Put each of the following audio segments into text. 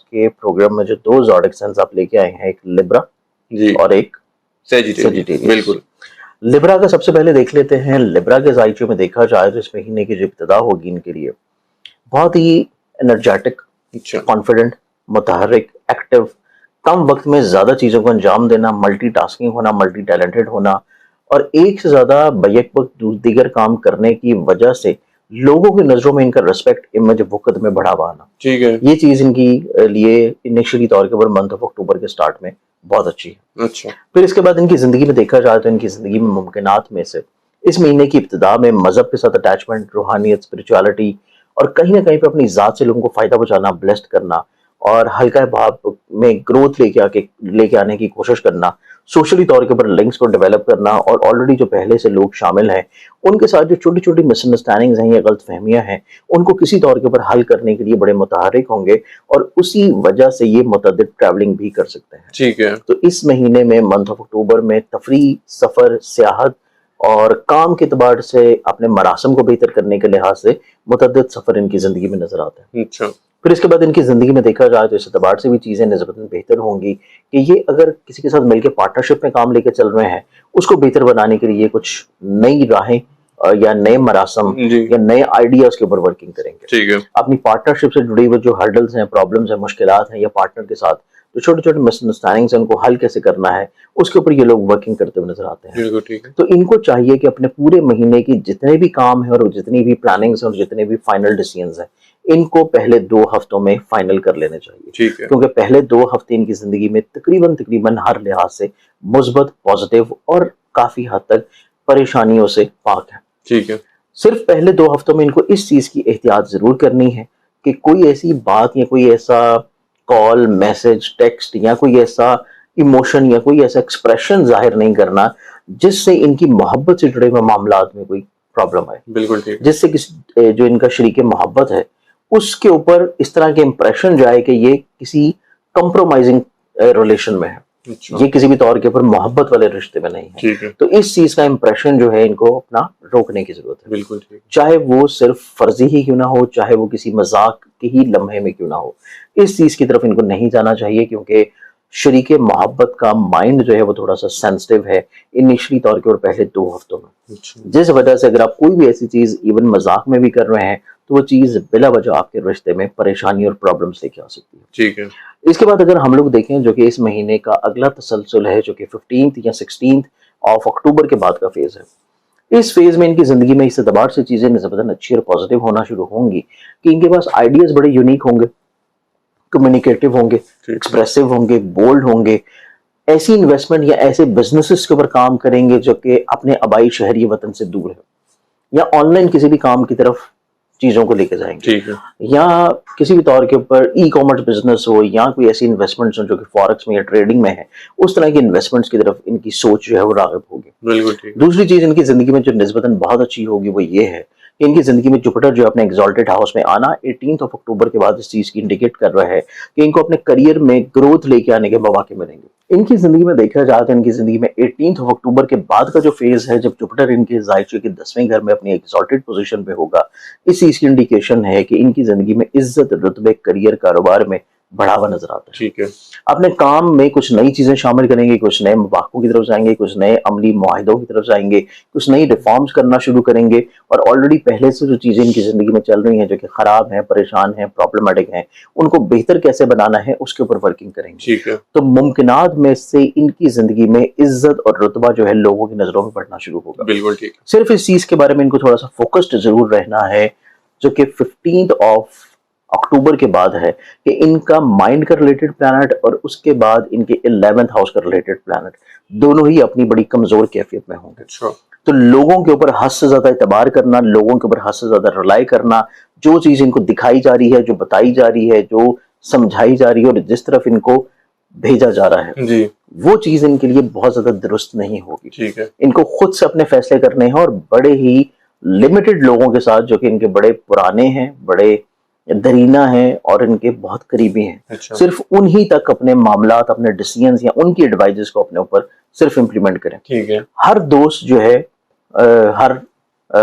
के प्रोग्राम में जो दो ज़ोडिक साइंस आप लेके आए हैं, एक लिब्रा जी और एक सेजिटेरियस, बिल्कुल। लिब्रा का सबसे पहले देख लेते हैं। लिब्रा के ज़ाइचे में देखा जाए तो इस महीने की जो इब्तिदा होगी इनके लिए बहुत ही एनर्जेटिक, अच्छा, कॉन्फिडेंट, मुतहर्रिक, एक्टिव, कम वक्त में ज्यादा चीजों को अंजाम देना, मल्टीटास्किंग होना, मल्टी टैलेंटेड होना और एक से ज्यादा बैक वक्त दीगर काम करने की वजह से लोगों की नजरों में इनका रिस्पेक्ट, इमेज, वक़्त में बढ़ावा आना, ठीक है। ये चीज इनकी लिए इनिशियली तौर के ऊपर मंथ ऑफ अक्टूबर के स्टार्ट में बहुत अच्छी है। अच्छा, फिर इसके बाद इनकी जिंदगी में देखा जाए तो इनकी जिंदगी में मुमकिनात में से इस महीने की इब्तिदा में मजहब के साथ अटैचमेंट, रूहानियत, स्पिरिचुअलिटी और कहीं ना कहीं पे अपनी जात से लोगों को फायदा पहुंचाना, ब्लेस्ड करना और हल्का भाव में ग्रोथ लेके आने की कोशिश करना, सोशली तौर के ऊपर लिंक्स को डेवलप करना और ऑलरेडी जो पहले से लोग शामिल हैं उनके साथ जो छोटी छोटी मिसअंडरस्टैंडिंग्स हैं या गलत फहमियां हैं उनको किसी तौर के ऊपर हल करने के लिए बड़े मुतहर्रिक होंगे और उसी वजह से ये मुतअद्दिद ट्रैवलिंग भी कर सकते हैं। ठीक है। तो इस महीने में मंथ ऑफ अक्टूबर में तफरी, सफर, सियाहत और काम के एतबार से अपने मरासम को बेहतर करने के लिहाज से मुतअद्दिद सफर इनकी जिंदगी में नजर आते हैं। अच्छा, फिर इसके बाद इनकी जिंदगी में देखा जाए तो इस एतबार से भी चीजें निस्बतन बेहतर होंगी कि ये अगर किसी के साथ मिलकर पार्टनरशिप में काम लेकर चल रहे हैं उसको बेहतर बनाने के लिए कुछ नई राहें या नए मरासम जी, या नए आइडियाज के ऊपर वर्किंग करेंगे। ठीक है। अपनी पार्टनरशिप से जुड़ी हुई जो हर्डल्स हैं, प्रॉब्लम्स हैं, मुश्किलात हैं या पार्टनर के साथ जो छोटे छोटे मिसअंडरस्टैंडिंग्स हैं उनको हल कैसे करना है उसके ऊपर ये लोग वर्किंग करते हुए नजर आते हैं। बिल्कुल ठीक है। तो इनको चाहिए कि अपने पूरे महीने की जितने भी काम है और जितनी भी प्लानिंग्स और जितने भी फाइनल डिसीजंस हैं इनको पहले 2 हफ्तों में फाइनल कर लेने चाहिए, ठीक है। क्योंकि पहले 2 हफ्ते इनकी जिंदगी में तकरीबन हर लिहाज से मुस्बत, पॉजिटिव और काफी हद तक परेशानियों से पाक है। ठीक है। सिर्फ पहले 2 हफ्तों में इनको इस चीज की एहतियात जरूर करनी है कि कोई ऐसी बात या कोई ऐसा कॉल, मैसेज, टेक्स्ट या कोई ऐसा इमोशन या कोई ऐसा एक्सप्रेशन जाहिर नहीं करना जिससे इनकी मोहब्बत से जुड़े हुए मामलात में कोई प्रॉब्लम आए, बिल्कुल ठीक। जिससे किसी जो इनका शरीके मोहब्बत है उसके ऊपर इस तरह के इंप्रेशन जाए कि ये किसी कंप्रोमाइजिंग रिलेशन में है, अच्छा, ये किसी भी तौर के ऊपर मोहब्बत वाले रिश्ते में नहीं है। ठीक है। तो इस चीज का इंप्रेशन जो है इनको अपना रोकने की जरूरत है, बिल्कुल ठीक। चाहे वो सिर्फ फर्जी ही क्यों ना हो, चाहे वो किसी मजाक के ही लम्हे में क्यों ना हो, इस चीज की तरफ इनको नहीं जाना चाहिए क्योंकि शरीके मोहब्बत का माइंड जो है वो थोड़ा सा सेंसिटिव है इनिशियली तौर के और पहले 2 हफ्तों में, अच्छा, जिस वजह से अगर आप कोई भी ऐसी चीज इवन मजाक में भी कर रहे हैं तो वो चीज बिला वजह आपके रिश्ते में परेशानी और प्रॉब्लम्स लेके आ सकती है। ठीक है। इसके बाद अगर हम लोग देखें जो कि इस महीने का अगला तसलसल है जो कि 15 या 16 ऑफ अक्टूबर के बाद का फेज है, इस फेज में इनकी जिंदगी में इस एतबार से चीजें निस्बतन अच्छी और पॉजिटिव होना शुरू होंगी कि इनके पास आइडियाज बड़े यूनिक होंगे, कम्युनिकेटिव होंगे, एक्सप्रेसिव होंगे, बोल्ड होंगे, ऐसी इन्वेस्टमेंट या ऐसे बिजनेसेस के ऊपर काम करेंगे जो कि अपने आबाई शहरी वतन से दूर है या ऑनलाइन किसी भी काम की तरफ चीजों को लेके जाएंगे, ठीक है। या किसी भी तौर के ऊपर ई कॉमर्स बिजनेस हो या कोई ऐसी इन्वेस्टमेंट्स हो जो कि फॉरेक्स में या ट्रेडिंग में है, उस तरह की इन्वेस्टमेंट्स की तरफ इनकी सोच जो है वो राग़िब होगी। बिल्कुल ठीक। दूसरी चीज इनकी जिंदगी में जो निस्बतन बहुत अच्छी होगी वो ये है कि इनकी जिंदगी में जुपिटर जो अपने एग्जॉल्टेड हाउस में आना 18 ऑफ अक्टूबर के बाद इस चीज की इंडिकेट कर रहा है कि इनको अपने करियर में ग्रोथ लेके आने के मौके मिलेंगे। इनकी जिंदगी में देखा जाए तो इनकी जिंदगी में 18 ऑफ अक्टूबर के बाद का जो फेज है जब जुपिटर इनके जायचे के 10वें घर में अपनी एग्जॉल्टेड पोजीशन पे होगा, इस चीज की इंडिकेशन है कि इनकी जिंदगी में इज्जत, रुतबे, करियर, कारोबार में बढ़ावा नजर आता है। ठीक है। अपने काम में कुछ नई चीजें शामिल करेंगे, कुछ नए मवाक़ों की तरफ जाएंगे, कुछ नए अमली मुआहिदों की तरफ जाएंगे, कुछ नई रिफॉर्म्स करना शुरू करेंगे और ऑलरेडी पहले से जो चीजें इनकी जिंदगी में चल रही हैं जो कि खराब हैं, परेशान हैं, प्रॉब्लमेटिक हैं, उनको बेहतर कैसे बनाना है उसके ऊपर वर्किंग करेंगे। ठीक है। तो मुमकिनात में से इनकी जिंदगी में इज्जत और रुतबा जो है लोगों की नजरों में बढ़ना शुरू होगा। बिल्कुल ठीक। सिर्फ इस चीज के बारे में इनको थोड़ा सा फोकस्ड जरूर रहना है जो कि 15 ऑफ अक्टूबर के बाद है कि इनका माइंड का रिलेटेड प्लैनेट और उसके बाद इनके 11th हाउस का रिलेटेड प्लैनेट दोनों ही अपनी बड़ी कमजोर कैफियत में होंगे। अच्छा, तो लोगों के ऊपर हद से ज्यादा एतबार करना, लोगों के ऊपर हद से ज्यादा रिलाई करना, जो चीज इनको दिखाई जा रही है, जो बताई जा रही है, जो समझाई जा रही है और जिस तरफ इनको भेजा जा रहा है जी, वो चीज इनके लिए बहुत ज्यादा दुरुस्त नहीं होगी। ठीक है। इनको खुद से अपने फैसले करने हैं और बड़े ही लिमिटेड लोगों के साथ जो कि इनके बड़े पुराने हैं, बड़े दरीना हैं और इनके बहुत करीबी हैं, अच्छा, सिर्फ उन्हीं तक अपने मामलात, अपने डिसीजंस या उनकी एडवाइजेस को अपने ऊपर सिर्फ इम्प्लीमेंट करें। ठीक है। हर दोस्त जो है हर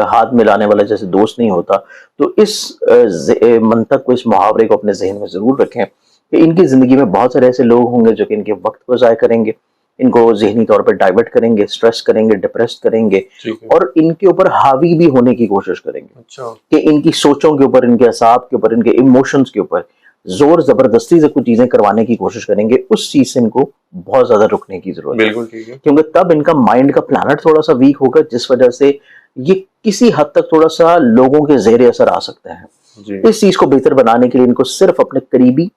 हाथ मिलाने वाला जैसे दोस्त नहीं होता, तो इस मंतक को, इस मुहावरे को अपने जहन में जरूर रखें कि इनकी जिंदगी में बहुत सारे ऐसे लोग होंगे जो कि इनके वक्त को ज़ाया करेंगे, इनको ज़हनी तौर पर डाइवर्ट करेंगे, स्ट्रेस करेंगे, डिप्रेस करेंगे ठीक है। और इनके ऊपर हावी भी होने की कोशिश करेंगे अच्छा। कि इनकी सोचों के ऊपर, इनके असाब के ऊपर, इनके इमोशंस के ऊपर जोर जबरदस्ती से कुछ चीजें करवाने की कोशिश करेंगे। उस चीज से इनको बहुत ज्यादा रुकने की जरूरत है, बिल्कुल ठीक है। क्योंकि तब इनका माइंड का प्लानट थोड़ा सा वीक होगा, जिस वजह से ये किसी हद तक थोड़ा सा लोगों के ज़ेरे असर आ सकते हैं। जी। इस चीज को बेहतर बनाने के लिए इनको सिर्फ अपने करीबी,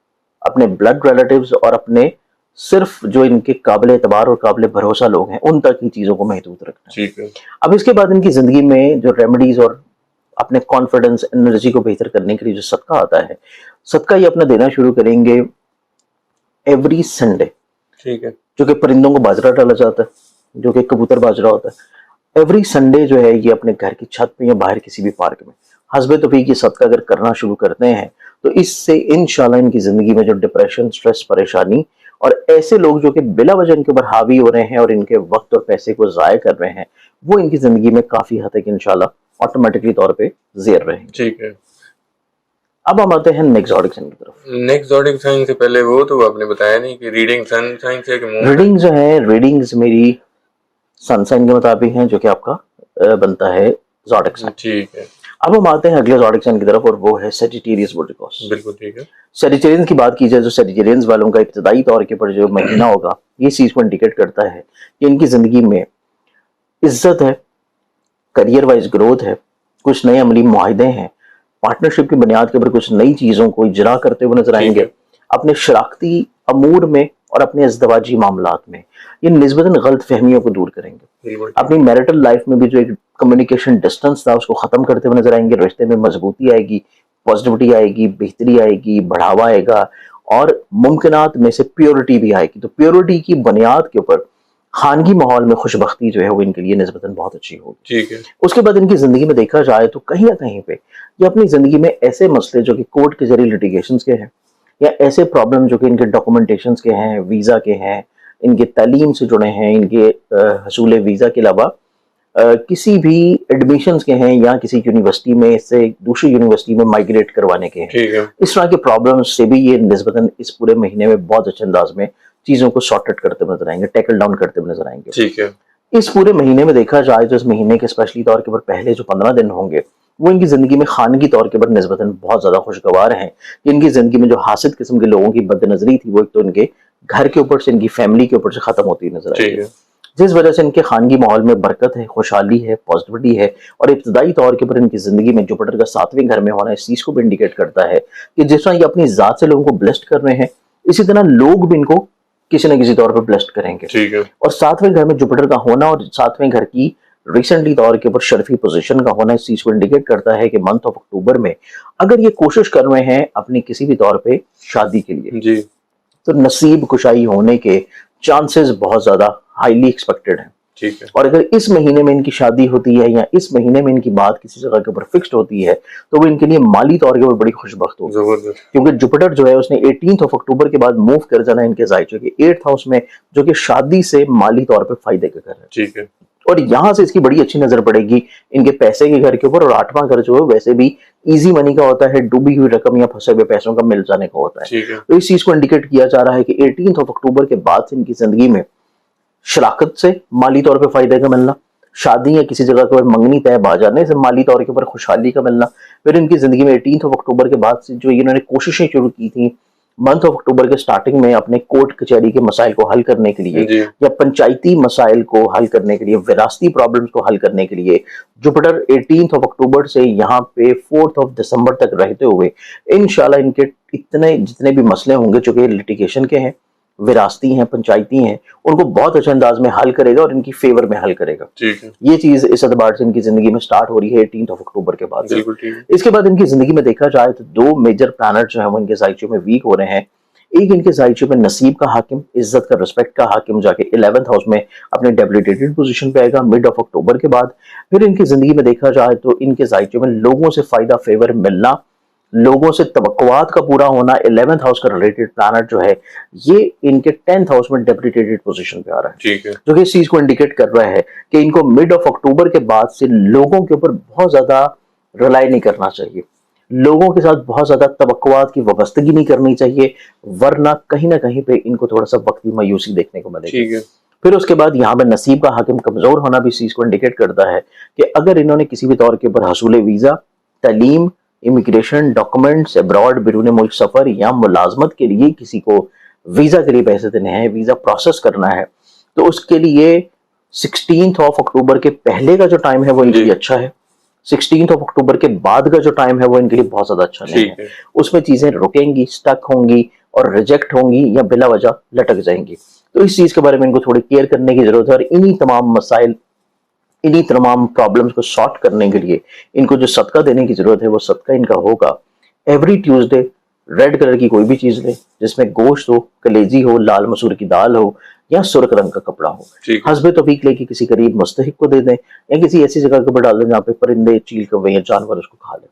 अपने ब्लड रिलेटिव्स और अपने सिर्फ जो इनके काबिल एतबार और काबिल भरोसा लोग हैं उन तक ही चीजों को महदूद रखना है। ठीक है। अब इसके बाद इनकी जिंदगी में जो रेमेडीज और अपने कॉन्फिडेंस, एनर्जी को बेहतर करने के लिए जो सदका आता है, सदका ये अपना देना शुरू करेंगे एवरी संडे। ठीक है। जो कि परिंदों को बाजरा डाला जाता है, जो कि कबूतर बाजरा होता है, एवरी संडे जो है ये अपने घर की छत पे या बाहर किसी भी पार्क में हस्बे तौफीक ये सदका अगर करना शुरू करते हैं तो इससे इंशाल्लाह इनकी जिंदगी में जो डिप्रेशन, स्ट्रेस, परेशानी और ऐसे लोग जो कि बिला वजह इनके ऊपर हावी हो रहे हैं और इनके वक्त और पैसे को जाया कर रहे हैं, वो इनकी जिंदगी में काफी हद तक इंशाल्लाह ऑटोमेटिकली तौर पे ज़ेर रहेंगे। ठीक है। अब हम आते हैं नेक्स्ट ज़ोडिक साइन की तरफ। नेक्स्ट ज़ोडिक साइन से पहले वो तो आपने बताया नहीं कि रीडिंग सन साइन से कि मून। रीडिंग्स जो है, रीडिंग्स मेरी सन साइन के मुताबिक हैं, जो कि आपका बनता है ज़ोडिक साइन। ठीक है। अब हम आते हैं अगले ज़ोडिक साइन की तरफ और वो है सेजिटेरियस बोडिकॉस। बिल्कुल ठीक है। सेजिटेरियंस की बात की जाए तो सेजिटेरियंस वालों का इब्तदाई तौर के ऊपर जो महीना होगा ये चीज को इंडिकेट करता है कि इनकी जिंदगी में इज्जत है, करियर वाइज ग्रोथ है, कुछ नए अमली मुआहदे हैं, पार्टनरशिप की बुनियाद के ऊपर कुछ नई चीजों को इजरा करते हुए नजर आएंगे अपने शराकती अमूर में और अपने इज़्दवाजी मामलात में। ये निस्बतन गलत फहमियों को दूर करेंगे, अपनी मैरिटल लाइफ में भी जो एक कम्युनिकेशन डिस्टेंस था उसको खत्म करते हुए नजर आएंगे। रिश्ते में मजबूती आएगी, पॉजिटिविटी आएगी, बेहतरी आएगी, बढ़ावा आएगा और मुमकिनात में से प्योरिटी भी आएगी। तो प्योरिटी की बुनियाद के ऊपर खानगी माहौल में खुशबख्ती जो है वो इनके लिए निस्बतन बहुत अच्छी होगी। ठीक है। उसके बाद इनकी जिंदगी में देखा जाए तो कहीं ना कहीं पे ये अपनी जिंदगी में ऐसे मसले जो कि कोर्ट के जरिए लिटिगेशंस के हैं या ऐसे प्रॉब्लम जो कि इनके डॉक्यूमेंटेशंस के हैं, वीज़ा के हैं, इनके तालीम से जुड़े हैं, इनके हसूल वीज़ा के अलावा किसी भी एडमिशन्स के हैं या किसी यूनिवर्सिटी में से दूसरी यूनिवर्सिटी में माइग्रेट करवाने के हैं, ठीक है। इस तरह के प्रॉब्लम्स से भी ये निस्बतन इस पूरे महीने में बहुत अच्छे अंदाज में चीज़ों को सॉर्टेड करते हुए नजर आएंगे, टैकल डाउन करते हुए नजर आएंगे। ठीक है। इस पूरे महीने में देखा जाए तो इस महीने के स्पेशली तौर के ऊपर पहले जो 15 दिन होंगे वो इनकी जिंदगी में खानगी तौर के ऊपर निस्बतन बहुत ज्यादा खुशगवार हैं। इनकी जिंदगी में जो हासिद किस्म के लोगों की बदनजरी थी वो एक तो इनके घर के ऊपर से, इनकी फैमिली के ऊपर से खत्म होती नजर आएगी, जिस वजह से इनके खानगी माहौल में बरकत है, खुशहाली है, पॉजिटिविटी है। और इब्तदाई तौर के ऊपर इनकी जिंदगी में जुपिटर का 7वें घर में होना इस चीज को भी इंडिकेट करता है कि जिस तरह ये अपनी जात से लोगों को ब्लेस्ड कर रहे हैं, इसी तरह लोग भी इनको किसी न किसी तौर पर ब्लेस्ड करेंगे। ठीक है। और 7वें घर में जुपिटर का होना और 7वें घर की रिसेंटली तौर के ऊपर शर्फी पोजीशन का होना इस चीज को इंडिकेट करता है कि मंथ ऑफ अक्टूबर में अगर ये कोशिश कर रहे हैं अपनी किसी भी तौर पे शादी के लिए जी, तो नसीब कुशाई होने के चांसेस बहुत ज्यादा हाईली एक्सपेक्टेड हैं। ठीक है। और अगर इस महीने में इनकी शादी होती है या इस महीने में इनकी बात किसी जगह के ऊपर फिक्स्ड होती है तो वो इनके लिए माली तौर के ऊपर बड़ी खुशबख्त होगी, जबरदस्त। क्योंकि जुपिटर जो है उसने 18 अक्टूबर के बाद मूव कर जाना है इनके जायचे के 8th हाउस में, जो कि शादी से माली तौर पे फायदे का घर है। ठीक है। और यहां से इसकी बड़ी अच्छी नजर पड़ेगी इनके पैसे के घर के ऊपर। और 8वां घर जो है वैसे भी इजी मनी का होता है, डूबी हुई रकम या फंसे हुए पैसों का मिल जाने का होता है। ठीक है। तो इस चीज को इंडिकेट किया जा रहा है कि 18 अक्टूबर के बाद से इनकी जिंदगी में शराकत से माली तौर पे फायदे का मिलना, शादी या किसी जगह के मंगनी तय बा जाने से माली तौर के ऊपर खुशहाली का मिलना। फिर इनकी जिंदगी में 18 अक्टूबर के बाद से जो इन्होंने कोशिशें शुरू की थी मंथ ऑफ अक्टूबर के स्टार्टिंग में अपने कोर्ट कचहरी के मसाइल को हल करने के लिए या पंचायती मसाइल को हल करने के लिए, विरासती प्रॉब्लम्स को हल करने के लिए, जुपिटर 18 अक्टूबर से यहाँ पे 4 दिसंबर तक रहते हुए इंशाल्लाह इनके इतने जितने भी मसले होंगे जो कि लिटिगेशन के हैं, विरासती हैं, पंचायती हैं, उनको बहुत अच्छे अंदाज में हल करेगा और इनकी फेवर में हल करेगा। ठीक है। ये चीज इस एतबार से इनकी जिंदगी में स्टार्ट हो रही है 18 अक्टूबर के बाद। बिल्कुल ठीक है। इसके बाद इनकी जिंदगी में देखा जाए तो 2 मेजर प्लैनेट जो है वो इनके जायचे में वीक हो रहे हैं। एक इनके जायचे में नसीब का हाकिम, इज्जत का, रिस्पेक्ट का हाकिम जाके 11th हाउस में अपने डेबिलिटेटेड पोजीशन पे आएगा मिड ऑफ अक्टूबर के बाद। फिर इनकी जिंदगी में देखा जाए तो इनके जायचे में लोगों से फायदा, फेवर मिलना, लोगों से तवक्कुआत का पूरा होना। 11th हाउस का रिलेटेड प्लैनेट जो है ये इनके 10th हाउस में डेबिलिटेटेड पोजीशन पे आ रहा है, ठीक है। जो कि इस चीज को इंडिकेट कर रहा है कि इनको मिड ऑफ अक्टूबर के बाद से लोगों के ऊपर बहुत ज्यादा रिलाई नहीं करना चाहिए। लोगों के साथ बहुत ज्यादा तवक्कुआत की वाबस्तगी नहीं करनी चाहिए, वरना कहीं ना कहीं पे इनको थोड़ा सा वक्ती मायूसी देखने को मिलेगी। ठीक है। फिर उसके बाद यहाँ पे नसीब का हाकिम कमजोर होना भी इस चीज को इंडिकेट करता है कि अगर इन्होंने किसी भी तौर के ऊपर हसूल वीजा, तालीम, इमिग्रेशन, डॉक्यूमेंट्स, अब्रॉड बिरून मुल्क सफर या मुलाजमत के लिए किसी को वीजा के लिए पैसे देने हैं, वीजा प्रोसेस करना है, तो उसके लिए 16 अक्टूबर के पहले का जो टाइम है वो इनके लिए अच्छा है। 16 अक्टूबर के बाद का जो टाइम है वो इनके लिए बहुत ज्यादा अच्छा नहीं ठीक है। है। उसमें चीजें रुकेंगी, स्टक होंगी और रिजेक्ट होंगी या बिला वजह लटक जाएंगी। तो इस चीज के बारे में इनको थोड़ी केयर करने की जरूरत है, और इन्हीं तमाम मसाइल, इन्हीं तमाम प्रॉब्लम्स को सॉर्ट करने के लिए इनको जो सदका देने की जरूरत है वो सदका इनका होगा एवरी ट्यूसडे रेड कलर की कोई भी चीज लें जिसमें गोश्त हो, कलेजी हो, लाल मसूर की दाल हो या सुर्ख रंग का कपड़ा हो। ठीक है। हस्बे तौफीक लेके किसी करीब मुस्तहिक को दे दें या किसी ऐसी जगह के ऊपर डाल दें जहाँ पे परिंदे, चील कौवे या जानवर उसको खा लें।